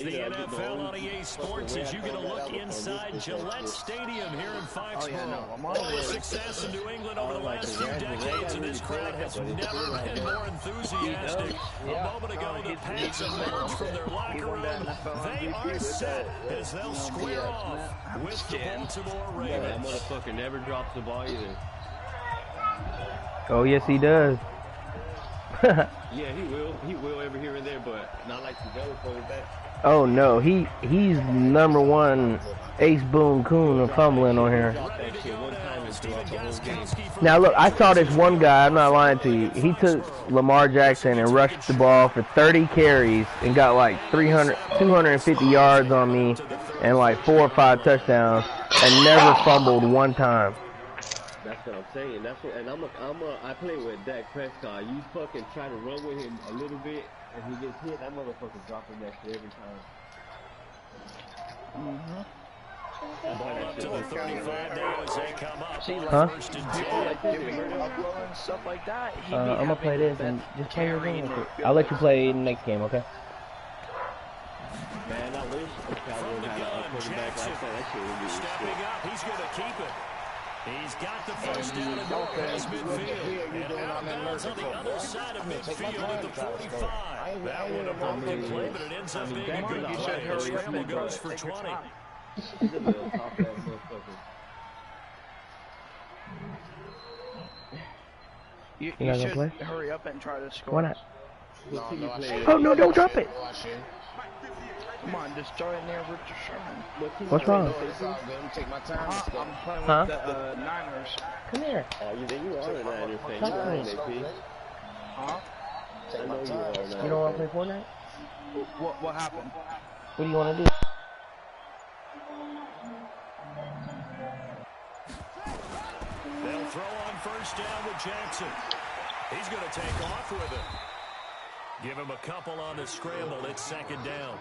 The NFL on EA Sports as you get a look inside Gillette Stadium here in Foxborough. All the success in New England over the last few decades, and this crowd has never been more enthusiastic. A moment ago, the Pats emerged from their locker room. They are set as they'll square off with the Baltimore Ravens. That motherfucker never drops the ball either. Oh, yes, he does. Yeah, he will. He will every here and there, but not like the other quarterback. Oh no, he's #1 Ace Boone Coon of fumbling on here. Now look, I saw this one guy, I'm not lying to you, he took Lamar Jackson and rushed the ball for 30 carries and got like 250 yards on me and like 4 or 5 touchdowns and never fumbled one time. That's what I'm saying. That's what, and I play with Dak Prescott. You fucking try to run with him a little bit, and he gets hit. That motherfucker dropping that shit every time. Up to the 35 now as they come up. Huh? First and 10. Stuff like that. I'm gonna play this and just play your game real quick. I'll let you play the next game, okay? Man, I wish the Cowboys had a quarterback like that. That shit would be Stepping up, he's going to keep it. He's got the first down and goal past midfield. And out of bounds on the other side of midfield at the 45. That would have broken play, but it ends up being a good play. The scramble goes for 20. You not should gonna play? hurry up and try to score. Why not? Oh no, don't drop it! Come on, just throw it in there with your Sherman. What's wrong? Take my time. I'm playing Huh? with the Niners. Come here. You are a Niners fan. Talk to me. Huh? I know you are a Niners fan. You don't want to play Fortnite? What happened? What do you want to do? They'll throw on first down with Jackson. He's going to take off with it. Give him a couple on the scramble. It's second down.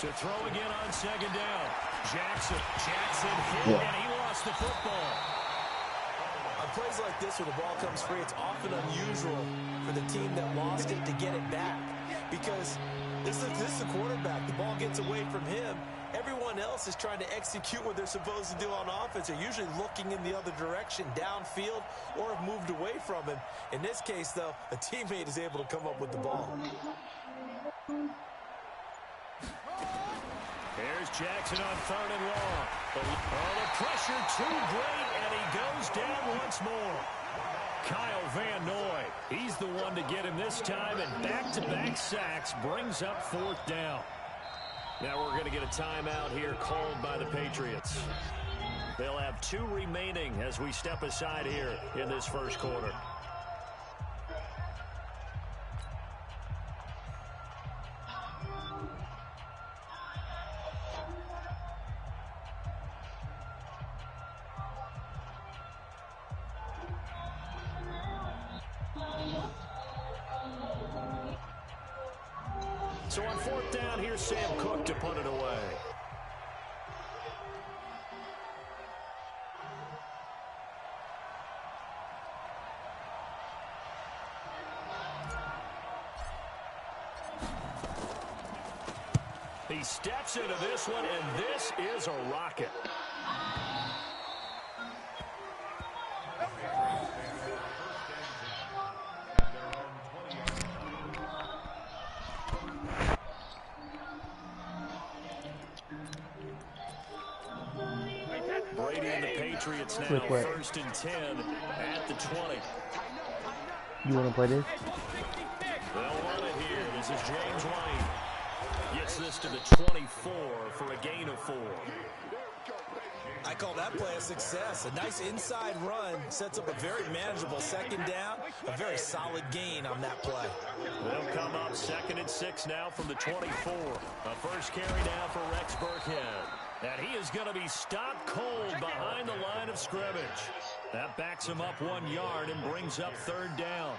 To throw again on second down. Jackson hit, and he lost the football. On plays like this where the ball comes free, it's often unusual for the team that lost it to get it back. Because this is the quarterback. The ball gets away from him. Everyone else is trying to execute what they're supposed to do on offense. They're usually looking in the other direction, downfield, or have moved away from him. In this case, though, a teammate is able to come up with the ball. Here's Jackson on third and long. Oh, the pressure too great, and he goes down once more. Kyle Van Noy, he's the one to get him this time, and back-to-back sacks brings up fourth down. Now we're going to get a timeout here called by the Patriots. They'll have 2 remaining as we step aside here in this first quarter. So on fourth down, here's Sam Cook to put it away. He steps into this one, and this is a rocket. Brady and the Patriots now first and 10 at the 20. You want to play this? They'll run it here. This is James White. Gets this to the 24 for a gain of 4. I call that play a success. A nice inside run sets up a very manageable second down. A very solid gain on that play. They'll come up second and 6 now from the 24. A first carry now for Rex Burkhead. And he is going to be stopped cold behind the line of scrimmage. That backs him up 1 yard and brings up third down.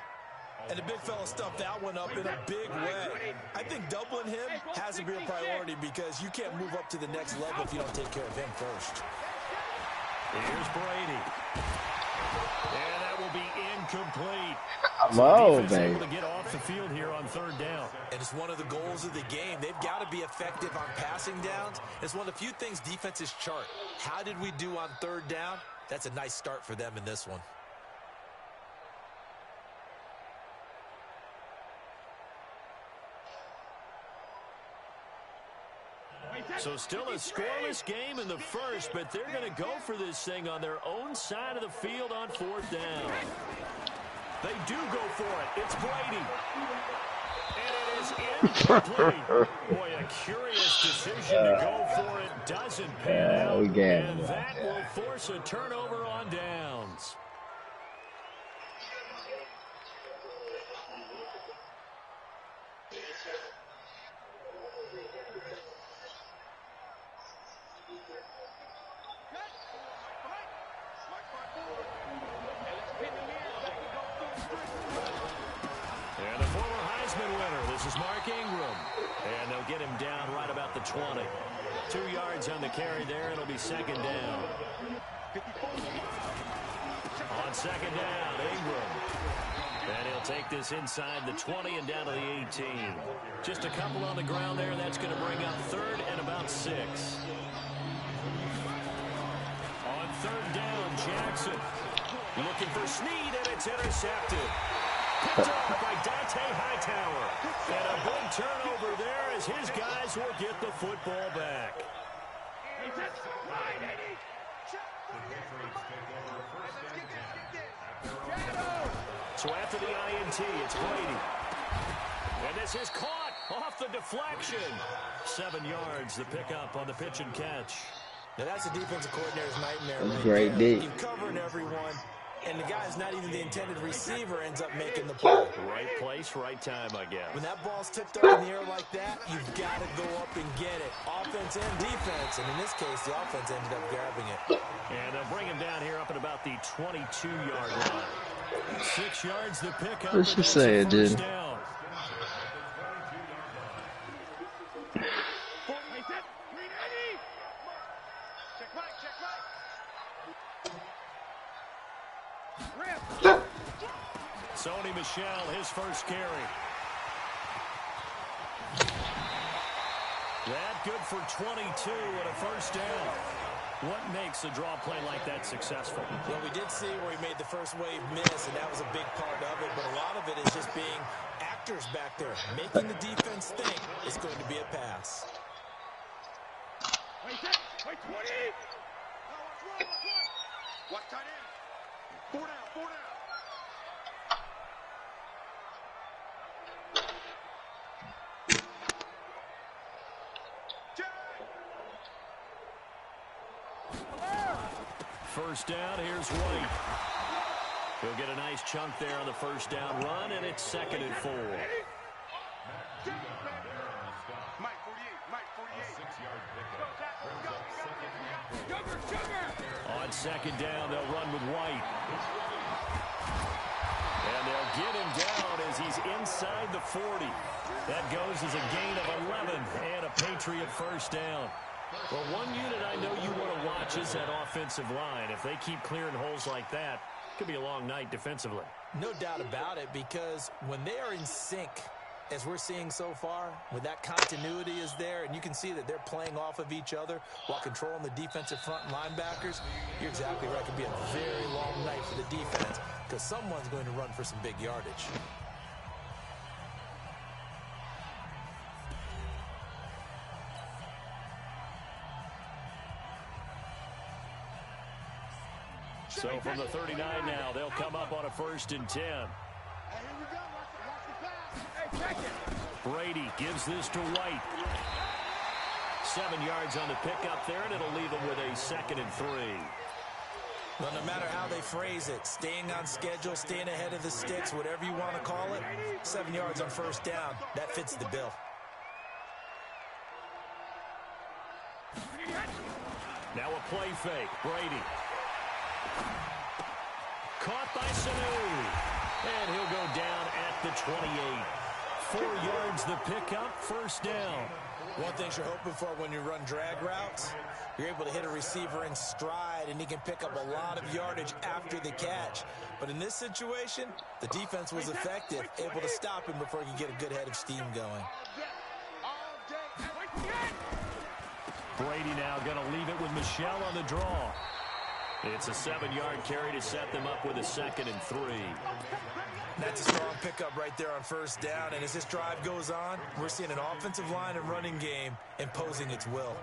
And the big fella stuffed that one up in a big way. I think doubling him has to be a priority because you can't move up to the next level if you don't take care of him first. Here's Brady. And that will be incomplete. Whoa, So baby. able to get off the field here on 3rd down. And it's one of the goals of the game. They've got to be effective on passing downs. It's one of the few things defenses chart. How did we do on 3rd down? That's a nice start for them in this one. So still a scoreless game in the first, but they're going to go for this thing on their own side of the field on 4th down. They do go for it. It's Brady. And it is incomplete. Boy, a curious decision to go for it. Doesn't pan out. And that will force a turnover on downs. And they'll get him down right about the 20. 2 yards on the carry there. It'll be 2nd down. On 2nd down, Ingram. And he'll take this inside the 20 and down to the 18. Just a couple on the ground there. That's going to bring up 3rd and about 6. On 3rd down, Jackson. Looking for Snead, and it's intercepted. Picked off by Dante Hightower. And a big turnover there as his guys will get the football back. So after the INT, it's Brady. And this is caught off the deflection. 7 yards, the pickup on the pitch and catch. Now that's a defensive coordinator's nightmare. That's right great there. D. You're covering everyone, and the guy's not even the intended receiver ends up making the play. Right place, right time, I guess. When that ball's tipped up in the air like that, you've got to go up and get it. Offense and defense, and in this case, the offense ended up grabbing it. And they'll bring him down here up at about the 22-yard line. 6 yards the pickup. Let's just say it did. Down. Sony Michel, his first carry. That good for 22 and a first down. What makes a draw play like that successful? Well, we did see where he made the first wave miss, and that was a big part of it, but a lot of it is just being actors back there, making the defense think it's going to be a pass. Wait, 20! Watch tight end. 4 down. First down, here's White. He'll get a nice chunk there on the first down run, and it's 2nd and 4. Mike 48. On 2nd down, they'll run with White. And they'll get him down as he's inside the 40. That goes as a gain of 11 and a Patriot first down. Well, one unit I know you want to watch is that offensive line. If they keep clearing holes like that, it could be a long night defensively. No doubt about it, because when they are in sync, as we're seeing so far, when that continuity is there, and you can see that they're playing off of each other while controlling the defensive front linebackers, you're exactly right. It could be a very long night for the defense because someone's going to run for some big yardage. So from the 39 now, they'll come up on a 1st and 10. Brady gives this to White. 7 yards on the pickup there, and it'll leave him with a 2nd and 3. Well, no matter how they phrase it, staying on schedule, staying ahead of the sticks, whatever you want to call it, 7 yards on first down, that fits the bill. Now a play fake. Brady. Caught by Sanu. And he'll go down at the 28. 4 yards the pickup, first down. One thing you're hoping for when you run drag routes, you're able to hit a receiver in stride, and he can pick up a lot of yardage after the catch. But in this situation, the defense was effective, able to stop him before he could get a good head of steam going. Brady now going to leave it with Michelle on the draw. It's a 7-yard carry to set them up with a 2nd and 3. That's a strong pickup right there on first down. And as this drive goes on, we're seeing an offensive line and running game imposing its will.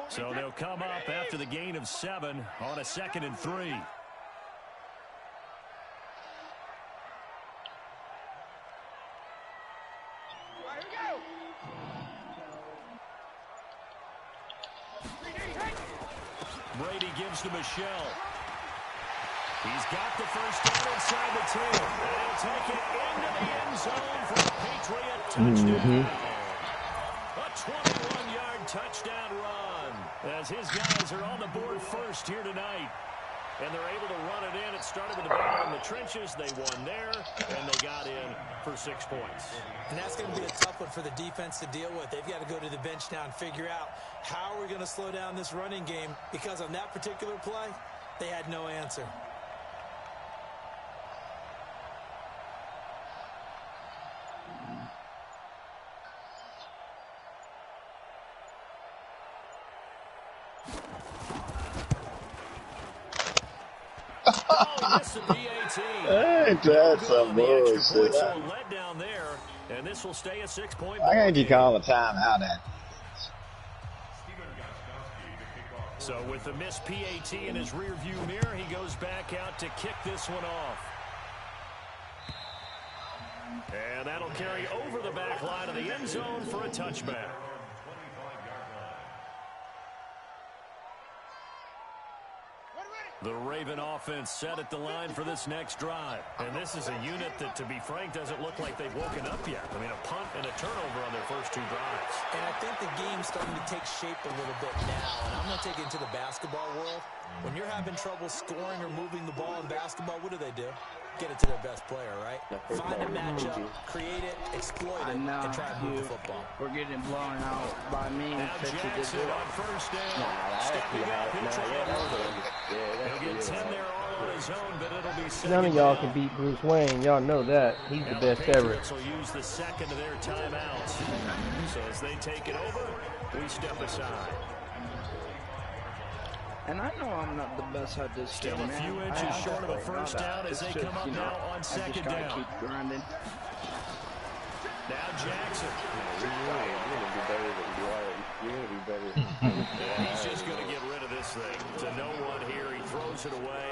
So they'll come up after the gain of 7 on a 2nd and 3. Brady gives to Michelle. He's got the first down inside the 10. And he'll take it into the end zone for a Patriot touchdown. A 21-yard touchdown run as his guys are on the board first here tonight. And they're able to run it in. It started with the battle in the trenches. They won there, and they got in for 6 points. And that's going to be a tough one for the defense to deal with. They've got to go to the bench now and figure out how are we going to slow down this running game, because on that particular play, they had no answer. Ain't that some bullshit? And this will stay a 6-point. I can't keep calling the timeout at. So with the missed PAT in his rearview mirror, he goes back out to kick this one off. And that'll carry over the back line of the end zone for a touchback. The Raven offense set at the line for this next drive. And this is a unit that, to be frank, doesn't look like they've woken up yet. I mean, a punt and a turnover on their first 2 drives. And I think the game's starting to take shape a little bit now. And I'm going to take it into the basketball world. When you're having trouble scoring or moving the ball in basketball, what do? Get it to their best player, right? Find a matchup, create it, exploit it, and try to move the football. We're getting blown out by me. Now Jackson on first down. Stepping up, he'll get 10 there all on his own, but it'll be second. None of y'all can beat Bruce Wayne. Y'all know that. He's the best ever. Will use the second of their timeouts. So as they take it over, we step aside. And I know I'm not the best at this Still game, a few inches short of a first down as they come up now on second down. Keep grinding. Now Jackson. He's just going to get rid of this thing. To no one here. He throws it away.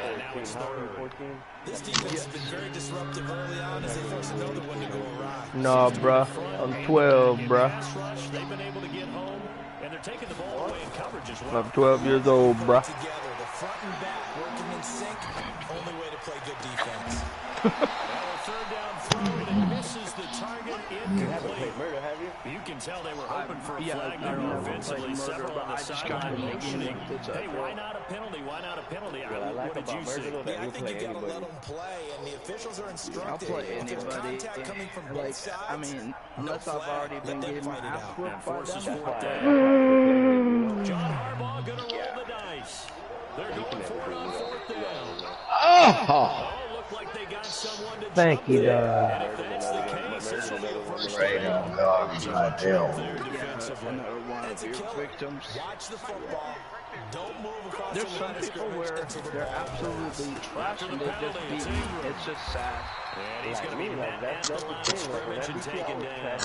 And now it's 3rd. This defense has been very disruptive early on as they force another one to go awry. Nah, bruh. I'm 12, bruh. They've been able to get home. And they're taking the ball away in coverage as well. I'm 12 years old, bruh. Together, the front and back working in sync. Only way to play good defense. Now a 3rd down throw, and it misses the target. Incomplete. You can tell they were hoping for a flag there offensively. Several on the sideline motioning. Hey, why not a penalty? Why not a penalty? What did you see? Yeah, I think you got to let them play, and the officials are instructed. I'll play if there's anybody. contact coming from both sides, I mean, no unless I've flag. already been Let them getting my fight it ass out. whooped And by forces them. 4th down. John Harbaugh going to roll the dice. They're going for it on 4th down. Oh! Looked like they got someone to Thank you, jump in. Doug. And if that's the case, this will be a first Right down. on, dog. It's not There them. defensively. Another one It's of a your killer. victims. Watch the football. Don't move across There's the some line of people scrimmage where until the they're ball absolutely trash and they just beat me. It's just sad. And he's going to be met at the line of scrimmage and taken down.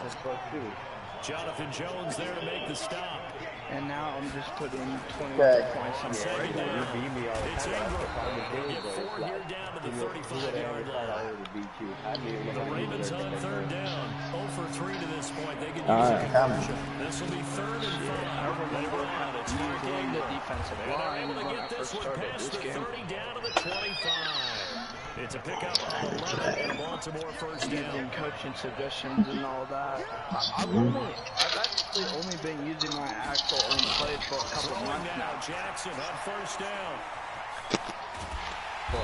Jonathan Jones there to make the stop. And now I'm just putting 20 Okay. points on the Second board. down. It's Ingram. They get 4 here down to the 35-yard line. The Ravens on 3rd down. 0 for 3 to this point. They can use a conversion. This will be 3rd and 5. They run out. It's Mark Usually the Ingram. defensive And they're line able to when I get this first one started past this the game. 30 down to the 25. It's a pickup on 11 and Baltimore first down. Using coaching suggestions and all that. I've honestly only been using my actual own plays for a couple months now. Jackson on first down. You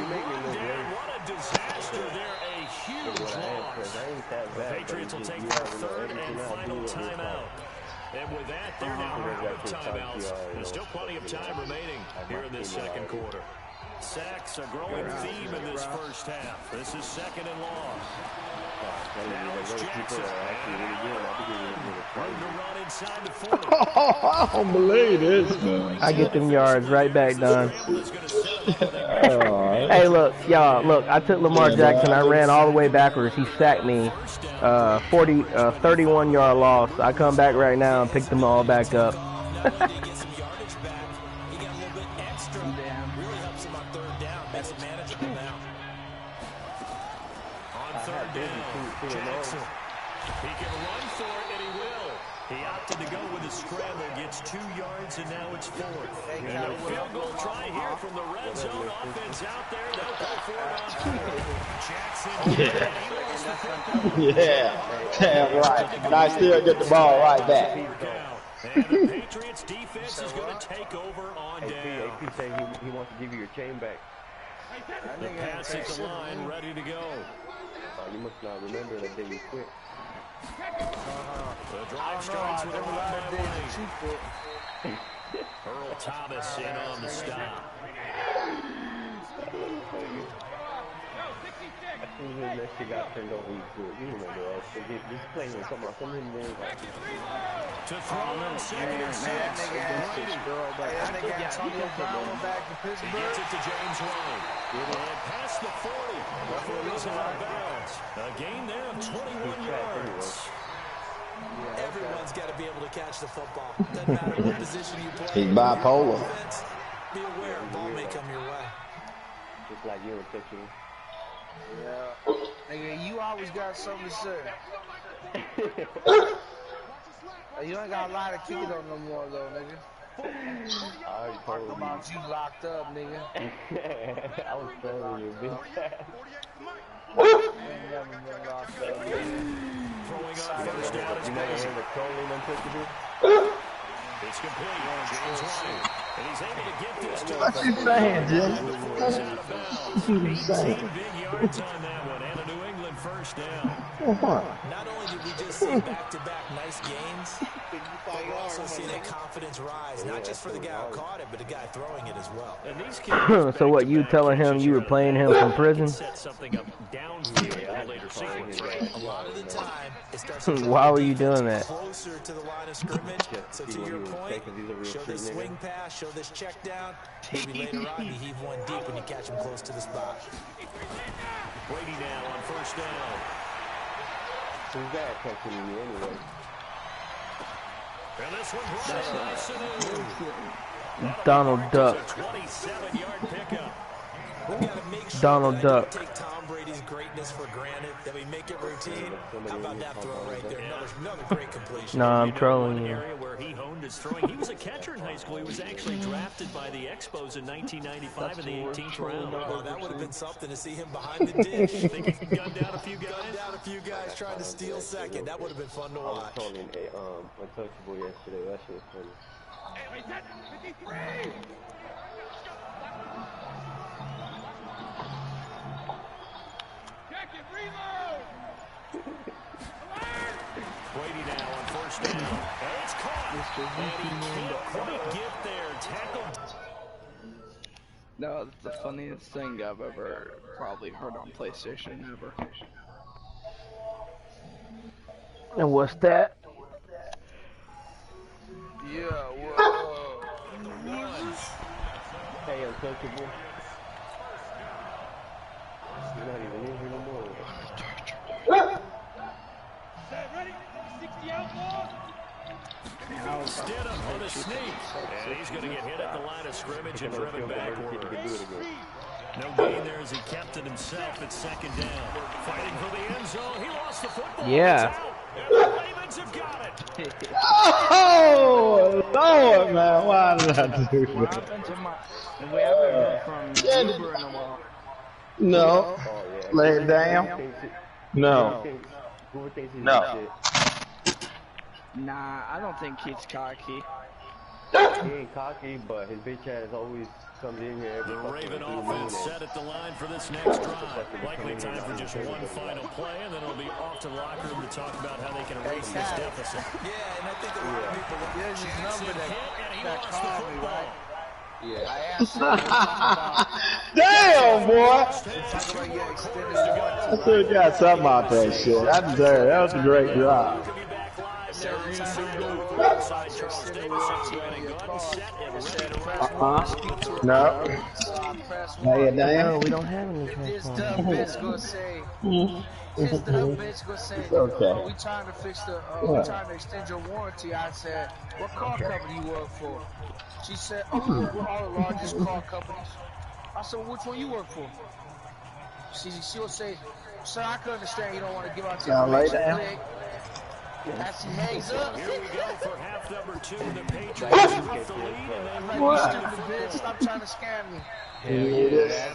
make me look late. What a disaster there. A huge loss. The Patriots will take their third and final timeout. And with that, they're now out of timeouts. There's still plenty of time remaining here in this second quarter. Sacks a growing theme in this first half. This is second and long. Now it's Jackson. Room to run inside the 40. I don't believe this, man. I get them yards right back, Don. Hey, look, y'all, look, I took Lamar Jackson. I ran all the way backwards. He sacked me. 31-yard loss. I come back right now and pick them all back up. Jackson. He can run for it, and he will. He opted to go with a scramble, gets 2 yards, and now it's 4th. And a field goal try here from the red zone offense out there. They'll go for it on 4th. Jackson. Yeah, right. And I still get the ball right back. And the Patriots defense is going to take over on down. AP saying he wants to give you your chain back. The pass at the line, ready to go. You must not remember that day you quit. The drive starts with a run by Wayne. Earl Thomas in on the stop. As soon as that shit got turned over, you quit. You remember us. Just playing with some of them there. To throw on second and 6. He gets it to James White. And past the 40. Referee's out of bounds. A gain there of 21 yards. Everyone's got to be able to catch the football. Doesn't matter what position you play. He's bipolar. Be aware, ball may come your way. Just like you and pitching. Yeah. Nigga, you always got something to say. You ain't got a lot of kicking on no more, though, nigga. I already told you. About you locked up, nigga. I was telling you, bitch. You ain't never been locked up, nigga. Throwing on first down is Mason. It's complete. James White. And he's able to get this to What you saying, Jim? What you saying? 18 big yards on that one. And a New England first down. Not only did we just see back-to-back nice games, but we're also seeing a confidence rise, not just for the guy who caught it, but the guy throwing it as well. And these kids So what, you telling him you were playing him from prison? set something up downfield in a later sequence, right? A lot of the time, it starts to Why were you doing that? closer to the line of scrimmage. So to your point, show this swing pass, show this check down. Maybe later on you heave one deep when you catch him close to the spot. Brady now on first down. Who's that catching you anyway? And this one brought in by Sanu. Donald Duck. 27-yard pickup. We've got to make sure Donald that Duck. we don't take Tom Brady's greatness for granted, that we make it routine. How about that throw right there? Another great completion. Nah, I'm trolling you. Area where he honed his throwing. He was a catcher in high school. He was actually drafted by the Expos in 1995 in the 18th round. Well, that would have been something to see him behind the dish. Think he can gun down a few guys? Gunned down a few guys trying to steal second. That would have been fun to I was watch. calling Untouchable yesterday. That shit was funny. Brady now on first down. And it's caught. And he can't quite get there. Tackled. No, that's the funniest thing I've ever probably heard on PlayStation ever. And what's that? Yeah, whoa. Hey, Untouchable. You're not even in here no more. Stidham on the sneak. And he's going to get hit at the line of scrimmage and driven backward. No gain there as he kept it himself at second down. Fighting for the end zone. He lost the football. Yeah. It's out. And the Ravens have got it. Oh, Lord, man. Why did I do What that? happened to my... We haven't heard from Uber in a while. No. Oh, yeah. Lay it down. No. Hoover thinks he's No. shit. Nah, I don't think he's cocky. He ain't cocky, but his bitch ass always comes in here every The fucking Raven blue offense moon set at the line for this next drive. Likely time for just one final play, and then it'll be off to the locker room to talk about how they can erase this deficit. Yeah, and I think a lot of people look There's his number that lost the called me, football. right? Yeah. I asked him about Damn, boy. talk about your extended I warranty, still got something about that shit. I deserve it. That was a great drop. We'll be back live Said now anytime inside you do alongside Charles extended Davis. warranty Got on a your gun car. set and It said ready to press roll. one, speak to it. No. So I press Now you one. No, damn. we don't have any This transformers. dumb bitch gonna say, this dumb bitch gonna say, It's okay. oh, we trying to fix the, we trying to extend your warranty. I said, what car company you work for? She said, oh, we work with all the largest car companies. I said, well, which one you work for? She'll say, sir, I can understand you don't want to give out your Y'all lay information. down. As she hangs up, Here we go for half number 2. The Patriots Get with the this, lead, and they I'm like, What? you stupid bitch, stop trying to scam me.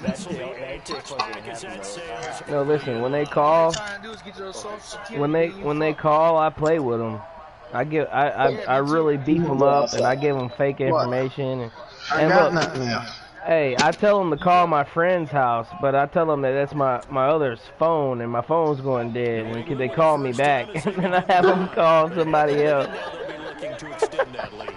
this will be a touchback as that sails. No, listen. When they All call, you're trying to do is get your social security. when they call, I play with them. I really beef them up, and I give them fake information. And got look, nothing now. hey, I tell them to call my friend's house, but I tell them that that's my other's phone, and my phone's going dead. And could they call me back? And then I have them call somebody else. Now they'll be looking to extend that lead.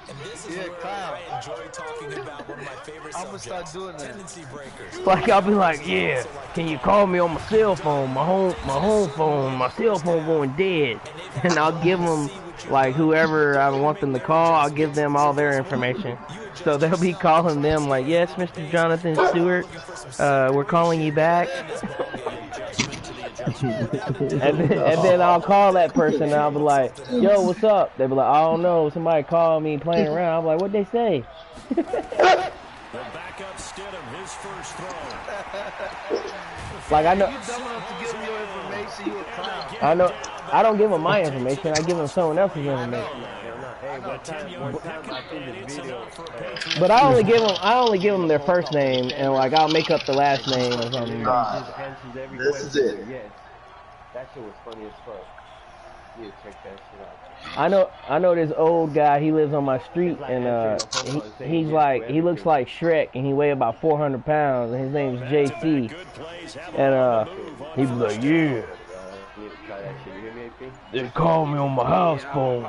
And this is Yeah, where Kyle. I enjoy talking about one of my favorite I'm gonna start subjects, doing that. tendency breakers. Like I'll be like, yeah, can you call me on my cell phone, my home phone, my cell phone going dead, and I'll give them like whoever I want them to call, I'll give them all their information. So they'll be calling them like, yes, Mr. Jonathan Stewart, we're calling you back. and then I'll call that person and I'll be like, yo, what's up? They'll be like, I don't know, somebody called me playing around. I'm like, what'd they say? The backup Stidham, his first throw. Like I know, You dumb enough to give them your information, you a clown. I know, I don't give them my information. I give them someone else's information. Hey, one time I seen this video. But I only give them their first name, and like I'll make up the last name or something. Just answers every This is question. it. Yes. That shit was funny as fuck. You check that shit out. I know this old guy. He lives on my street, and he's like, he looks like Shrek, and he weighs about 400 pounds, and his name's JC. And he be like, yeah, You need to try that shit. You hear me, AP? they call me on my house phone.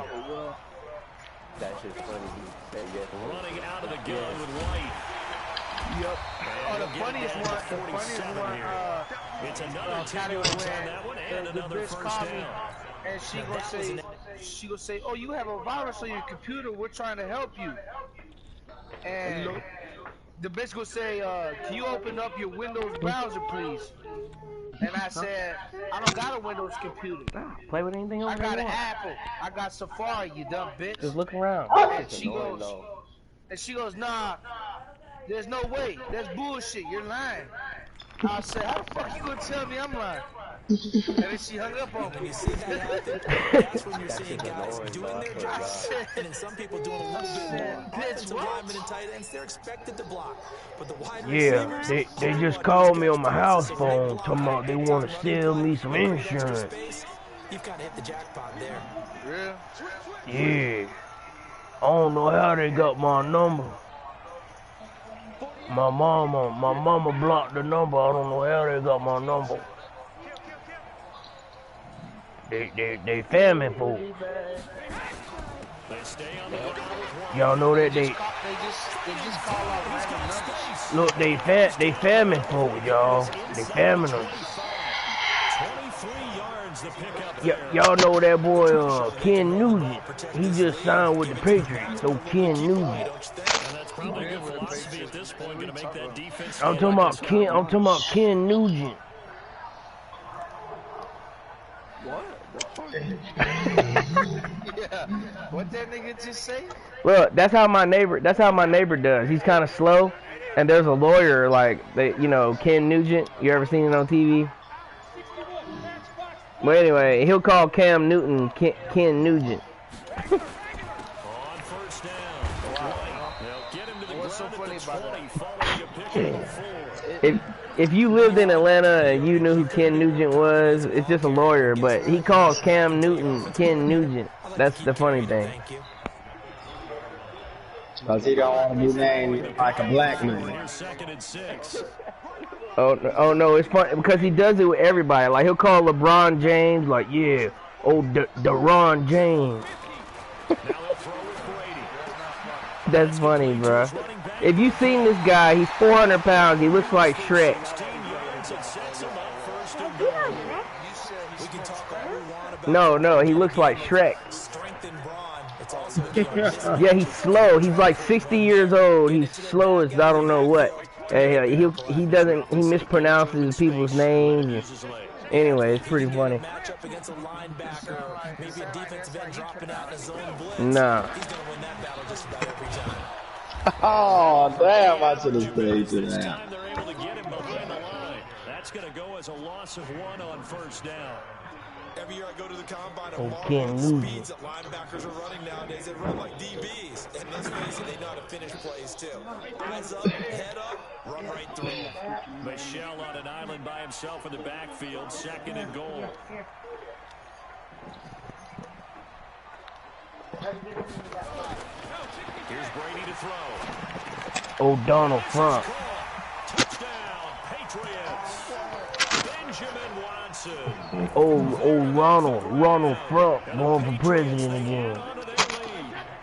That shit's funny. He said yes. Running out of the gun with White. Yep. Oh, the funniest one, It's another 10 yards on that one and another first down. and she gonna say, oh, you have a virus on your computer, we're trying to help you. And the bitch gonna say, can you open up your Windows browser, please? And I said, I don't got a Windows computer. Play with anything I over got there. an Apple. I got Safari, you dumb bitch. Just look around. And she annoying, goes, though. nah, there's no way. That's bullshit. You're lying. I said, how the fuck you gonna tell me I'm lying? And then she hung up on When me. you see that happen, that's when you're seeing guys doing their job, and then some people doing a little bit more. Offensive linemen and tight ends, they're expected to block. But the wide Yeah, receivers, they just called me on my house phone, talking about they want to steal me some insurance. you've got to hit the jackpot there. Real? Yeah, I don't know how they got my number. My mama blocked the number. I don't know how they got my number. They family folk. They stay on the ground with White. Y'all know that They just call out random numbers. look they family folk, y'all. They family them. 23 yards the pickup there. Y'all know that boy Ken Nugent. He just signed with the Patriots. So Ken Nugent. And that's probably good philosophy at this point. Going to make that defense. I'm talking about Ken Nugent. What? Yeah. What that nigga just say? Look, that's how my neighbor does. He's kind of slow, and there's a lawyer like Ken Nugent. You ever seen it on TV? Well, anyway, he'll call Cam Newton Ken Nugent. On first down. They'll get him to the What's so ground funny at the about 20, following a pickup of 4. If you lived in Atlanta and you knew who Ken Nugent was, it's just a lawyer, but he calls Cam Newton Ken Nugent. That's the funny thing. Because he don't want to be named like a black man. Oh no, it's funny because he does it with everybody. Like he'll call LeBron James, like yeah, DeRon James. That's funny, bro. If you seen this guy, he's 400 pounds. He looks like Shrek. No, he looks like Shrek. Yeah, he's slow. He's like 60 years old. He's slow as I don't know what. He mispronounces people's names. Anyway, it's pretty funny. Nah. Oh, damn, I should have stayed to that. That's going to go as a loss of 1 on first down. Every year I go to the combine and marvel at the speeds that linebackers are running nowadays. They run like DBs. And let's face it, they know how to finish plays too. Eyes up, head up, run right through. Michelle on an island by himself in the backfield, 2nd and goal. Here's Brady to throw. O'Donnell front. Touchdown, Patriots. Benjamin Watson. Ronald Frump going for president again.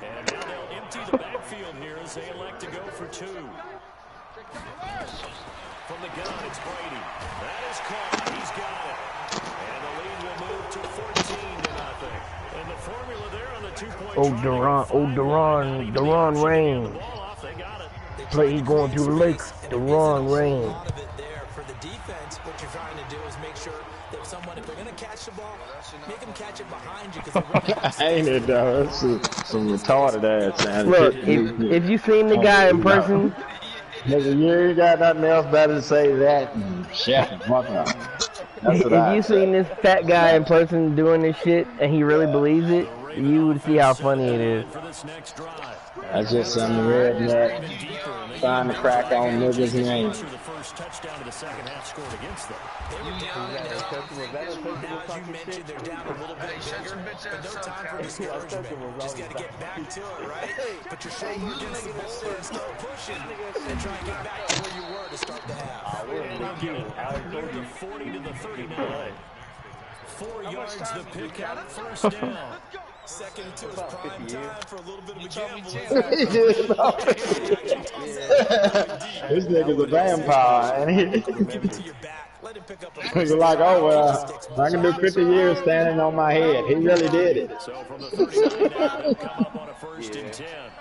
And now they'll empty the backfield here as they elect to go for 2. From the gun, it's Brady. That is caught. He's got it. And the lead will move to 14-0. And the formula there on the 2-point Deron Rain. Play he going through the lakes. Deron Rain. What you're trying to do is make sure that someone, if they're going to catch the ball, make them catch it behind you. Ain't it though? That's some retarded ass. Look, if you seen the guy in person, nigga, you ain't got nothing else better to say that and shut the fuck up. If you seen this fat guy in person doing this shit and he really believes it, you would see how funny it is. That's just some redneck trying to crack on niggas' names. Touchdown of the second half scored against them. They were down now. As you mentioned, they're down a little bit bigger, but no time for discouragement. Just got to get back to it, right? Put your shoulder against the boulder and start pushing, and try and get back to where you were to start the half. Moved to 40 to the 39. 4 yards the pick out, first down. 2nd and 2 is prime time for a little bit of a gamble. This nigga's a vampire, and he's like, oh well, I can do 50 years standing on my head. He really did it. So from the first line now, they'll come up on a 1st and 10.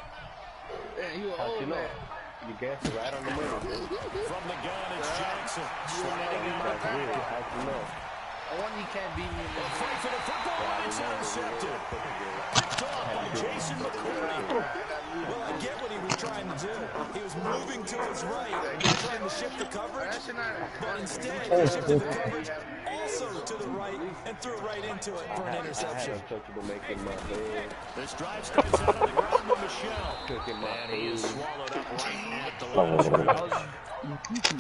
You guess it right on the middle. From the gun, it's Jackson. Sliding in my pocket. I wonder you can't beat me in A fight for the football, and it's intercepted. Picked off by Jason McCourty. Well, I get what he was trying to do. He was moving to his right, trying to shift the coverage, but instead he shifted the coverage also to the right and threw right into it for an interception. This drive starts out on the ground with Michelle. And he is swallowed up right at the line.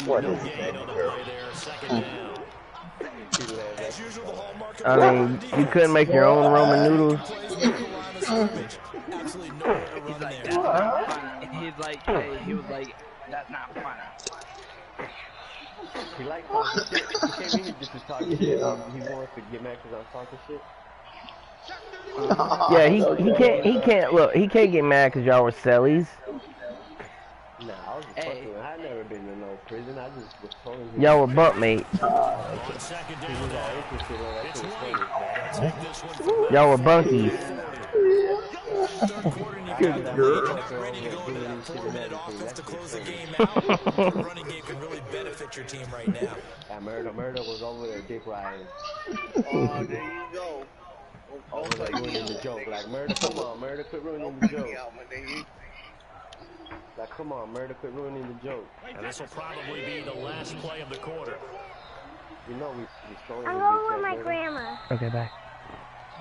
What No is gain on the play there, 2nd down. As usual, the hallmark of I mean, you couldn't make your own Roman noodles. absolutely nowhere to run there. He was like, that's not fun. He likes talking shit. He came in here just to talk shit. He wants to get mad because I'm talking shit. Yeah, he can't get mad because y'all were sellies. Nah, I was just fucking with him. I never been in no prison. I just was telling him. Y'all were bump mates. On 2nd down now. It's White. Y'all were bunkies. Good girl. Ready to go into that 4-minute offense to close the game out. The running game can really benefit your team right now. That murder was over there dick riding. Oh, there you go. I was like ruining the joke. Like, murder, come on, murder, quit ruining the joke. Like, come on, murder, quit ruining the joke. And this will probably be the last play of the quarter. You know we strong. I'm going with my grandma. Okay, bye.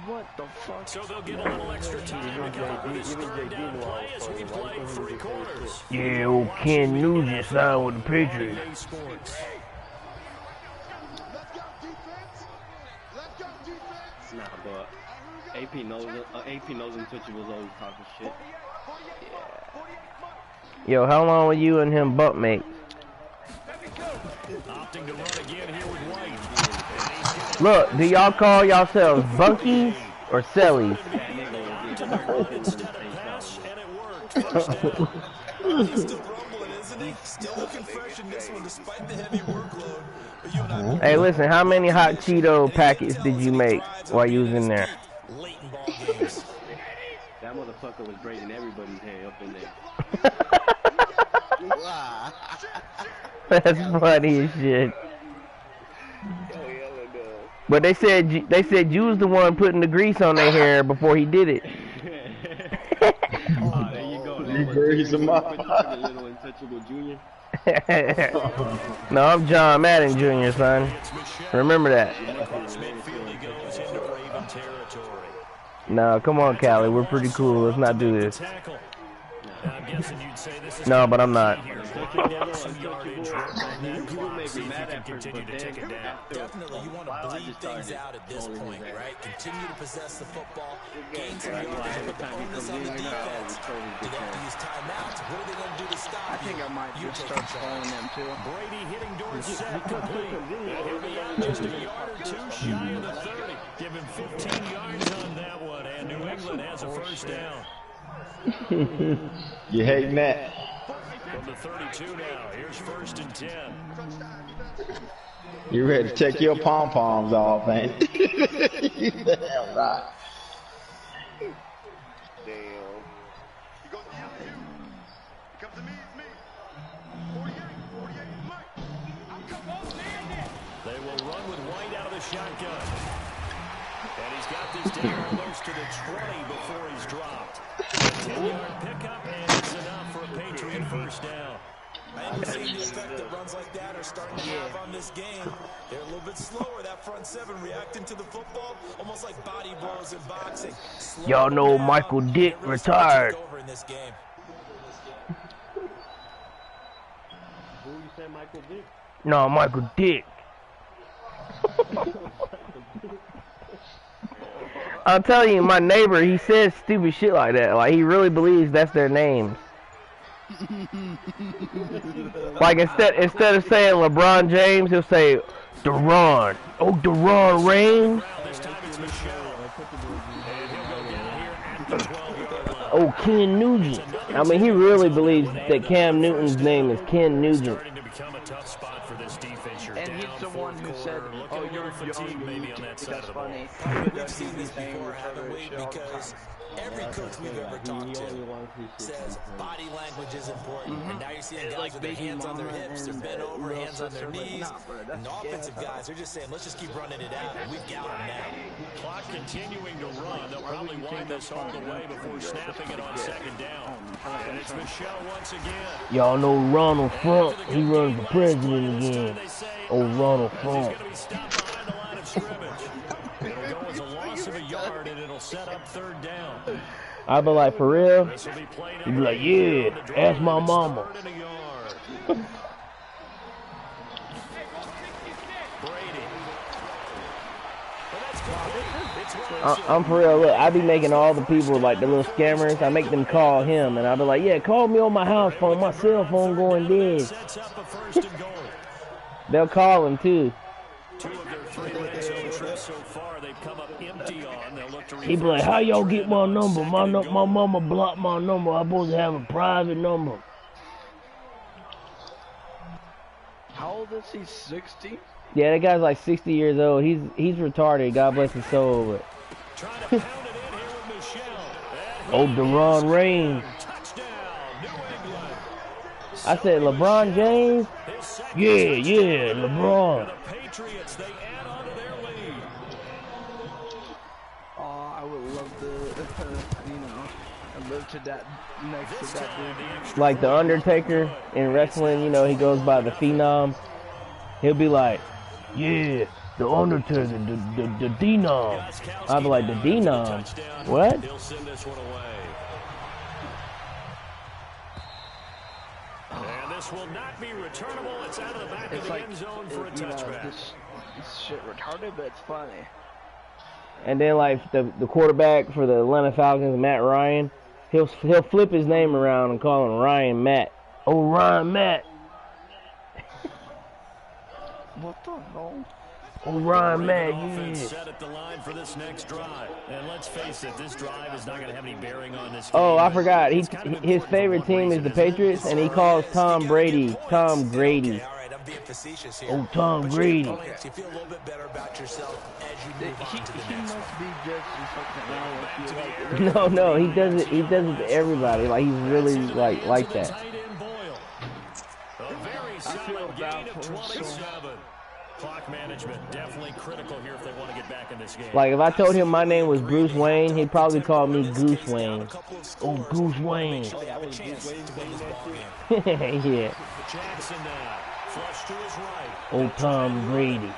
What the fuck? So they'll get a little extra time to come up with this third down play as we play 3 quarters. Yeah, old Ken Nugent signed with the Patriots. Nah, but AP knows Untouchable's always talking shit. Yo, how long were you and him butt mates? Opting to run again here with White. Look, do y'all call yourselves bunkies or sellies? He's still rumbling, isn't he? Still looking fresh in this one despite the heavy workload. But you and I Hey, listen, how many hot Cheeto packets did you make while you was in there? late in ball games. That motherfucker was breaking everybody's head up in there. That's funny as shit. But they said you was the one putting the grease on their hair before he did it. Oh, there you go. Little Untouchable Junior. No, I'm John Madden Jr., son. Remember that. No, come on, Callie. We're pretty cool. Let's not do this. No, but I'm not. Definitely, you want to bleed things out at this point, right? Continue to possess the football, gain some yards, put the onus on the defense. Do they have to use timeouts? What are they going to do to stop I think I might just start calling them too. Brady hitting Dorsett complete. He'll be out just a yard or two shy of the 30. Give him 15 yards on that one, and New England has a first down. You hating that? From the 32 now, here's 1st and 10. You ready to take your pom-poms off, man? You damn right. They will run with White out of the shotgun. And he's got this down almost to the 20 before he's dropped. A 10-yard pickup, and it's enough for a Patriot first down. I haven't seen the effect that runs like that are starting to have on this game. They're a little bit slower, that front seven, reacting to the football, almost like body blows in boxing. Y'all know Michael Dick retired. Over in this game. Who you said Michael Vick? No, Michael Dick. I'll tell you, my neighbor, he says stupid shit like that. Like, he really believes that's their names. Like, instead of saying LeBron James, he'll say Deron. Oh, Deron Reigns. Oh, Ken Nugent. I mean, he really believes that Cam Newton's name is Ken Nugent. And he's the one who said, "Oh, you're young, maybe on that side of the ball." We've seen this before, haven't we? Because every coach we've ever talked to says body language is important. And now you're seeing guys with their hands on their hips, they're bent over, hands on their knees. And the offensive guys, they're just saying, let's just keep running it out. And we've got them now. Clock continuing to run. They'll probably wind this all the way before snapping it on 2nd down. And it's Michelle once again. Y'all know Ronald Trump. He runs for president again. Oh, Ronald Trump. He's going to be stopped behind the line of scrimmage. It'll go as a loss of a yard, and it'll set up 3rd down. I'll be like, for real? He'd be like, yeah, ask my mama. I'm for real. Look, I be making all the people, like the little scammers, I make them call him, and I'll be like, yeah, call me on my house phone. My cell phone going dead. They'll call him, too. 2 of their 3 red zone trips so far, they've come up empty on. They'll look to He be like, how y'all get my number? My mama blocked my number. I'm supposed to have a private number. How old is he? 60? Yeah, that guy's like 60 years old. He's retarded. God bless his soul. But trying to pound it in here with Michelle. oh, Deron Reigns. I said LeBron James. Yeah, LeBron. The Patriots, they add on to their lead. Oh, I would love to, I live to that next to that dude. Like the Undertaker in wrestling, he goes by the Phenom. He'll be like, yeah, The Undertaker, the Denom. I'd be like, the Denom? What? He'll send this one away. And this will not be returnable. It's out of the back of the end zone for a touchback. This shit retarded, but it's funny. And then like the quarterback for the Atlanta Falcons, Matt Ryan, he'll flip his name around and call him Ryan Matt. Oh, Ryan Matt. What the hell? Oh, Ryan Matt, Offense yeah. set at the line for this next drive. And let's face it, this drive is not going to have any bearing on this game. Oh, I forgot. His favorite team is the Patriots, and he calls Tom Brady Tom Grady. Oh, Tom Grady. You feel a little bit better about yourself as you move on to the next one. No, he does it to everybody. Like he's really like that. A very solid gain of 27. Clock management definitely critical here if they want to get back in this game. Like if I told him my name was Bruce Wayne, he'd probably call me Goose Wayne. Oh, Goose Wayne. Yeah. Jackson now. Flush to his right. Oh, Tom Brady.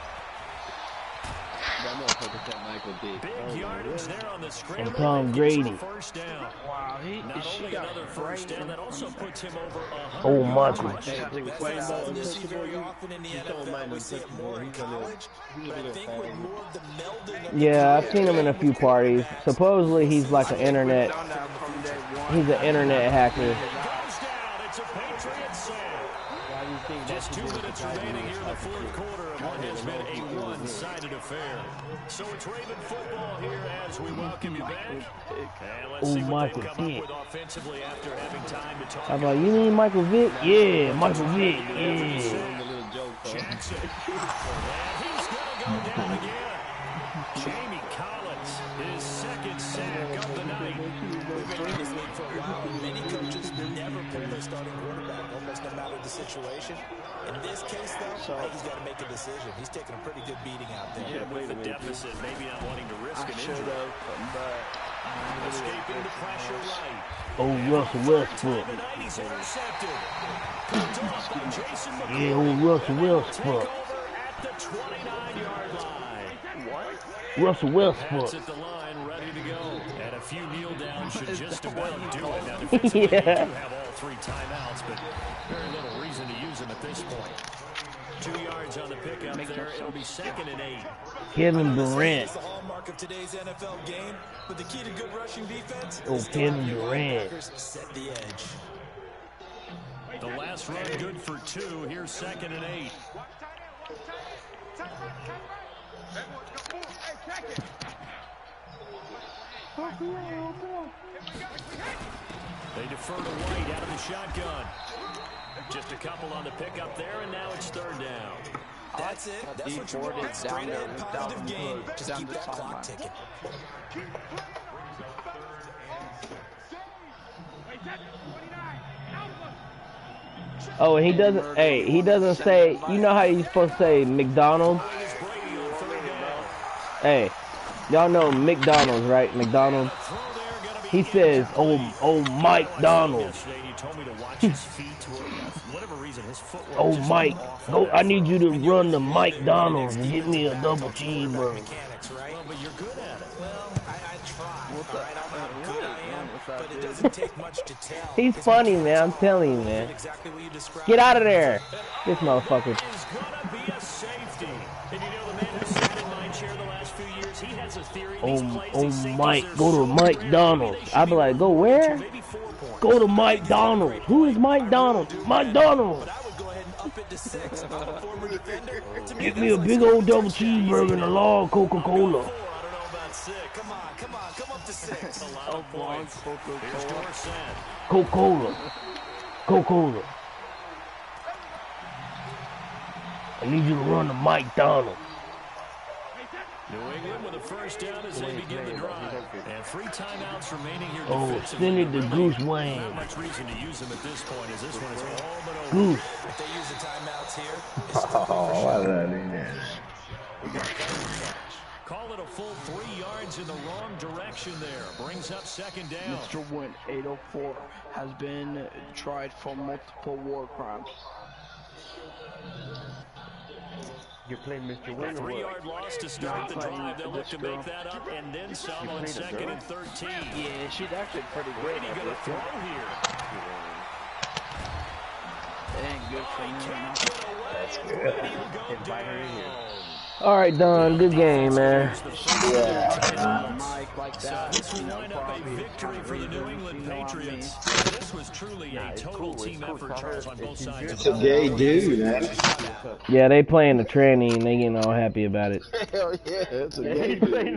That motherfucker said Michael D. Big yardage there on the scramble. Tom Grady. First down. Wow, Not only another first down, that also puts him over 100. Oh, Michael. That's something you see very often in the NFL. We see it more in college, but I think with more of the melding of Yeah, I've seen him in a few parties. Supposedly he's like an internet. He's an internet hacker. Goes down. It's a Patriots save. Just 2 minutes remaining here in the fourth quarter of what has been a one-sided affair. So it's Raven football here as we welcome you back. And let's see what they come up with offensively after having time to talk. I'm like, you mean Michael Vick? Yeah, Michael Vick. Yeah. Jackson. And he's going to go down again. Jamie Collins, his second sack of the night. We've been in this league for a while. Many coaches never pull their starting quarterback, almost no matter the situation. In this case, though, I think he's got to make a decision. He's taking a pretty good beating out there. Yeah, with the deficit, maybe not wanting to risk an injury. Escaping the pressure right. Oh, Russell Westbrook. He's intercepted. Picked off by Jason McCoy. Yeah, oh, Russell Westbrook. At the 29-yard line. Russell Westbrook. That's at the line, ready to go. And a few kneel downs should just about do it. Now, defensively, you do have all 3 timeouts, but very little reason to use them at this point. 2 yards on the pickup there. It'll be 2nd and 8. Kevin Durant. It's the hallmark of today's NFL game, but the key to good rushing defense Oh, is Kevin to Durant. set the edge. The last run good for 2. Here's 2nd and 8. They defer to White out of the shotgun. Just a couple on the pickup there, and now it's 3rd down. That's it. That's what you want. Straight ahead, positive game. Just keep that clock ticking. Oh, and he doesn't say, you know how you're supposed to say McDonald's? Hey, y'all know McDonald's, right? McDonald's. He says, oh, Mike Donald's. Oh, Mike, go, I need you to run to Mike Donald's and get me a double cheeseburger. Mechanics, right? Well, but you're good at it. Well, I try. All right, I'm not good I am, but it doesn't take much to tell. He's funny, man. I'm telling you, man. Exactly what you described. Get out of there. This motherfucker. Is gonna be a safety. And you know the man who sat in my chair the last few years, he has a theory. Oh, Mike, go to Mike Donald's. I'd be like, go where? Go to Mike Donald's. Who is Mike Donald's? Mike Donald's. But I would go ahead and up it to 6. I'm a former defender. To me, Get me a big old double cheeseburger and a large Coca-Cola. I don't know about 6. Come up to 6. Oh, points. Here's Dorsett. Coca-Cola. Coca-Cola. I need you to run to Mike Donald. New England with a first down as they begin the drive. And 3 timeouts remaining here Oh, defensively. send it to Goose Wayne. Not much reason to use them at this point as this one is all but over. Goose. If they use the timeouts here, Oh, I love it. Call it a full 3 yards in the wrong direction there. Brings up 2nd down. Mr. Win 804 has been tried for multiple war crimes. You play Mr. A Win or 3-yard loss to start the drive. They'll look to make that up and then some on 2nd and 13. Yeah, she's actually pretty good. Brady going to throw here. Dang, good for That's good. Invite her in here. All right, Don. Good game, man. So this will wind up a victory for the New England Patriots. This was truly a total team effort, Charles, on both sides. It's a gay dude, man. Yeah, they playing the tranny and they getting all happy about it. Hell yeah, it's a gay dude.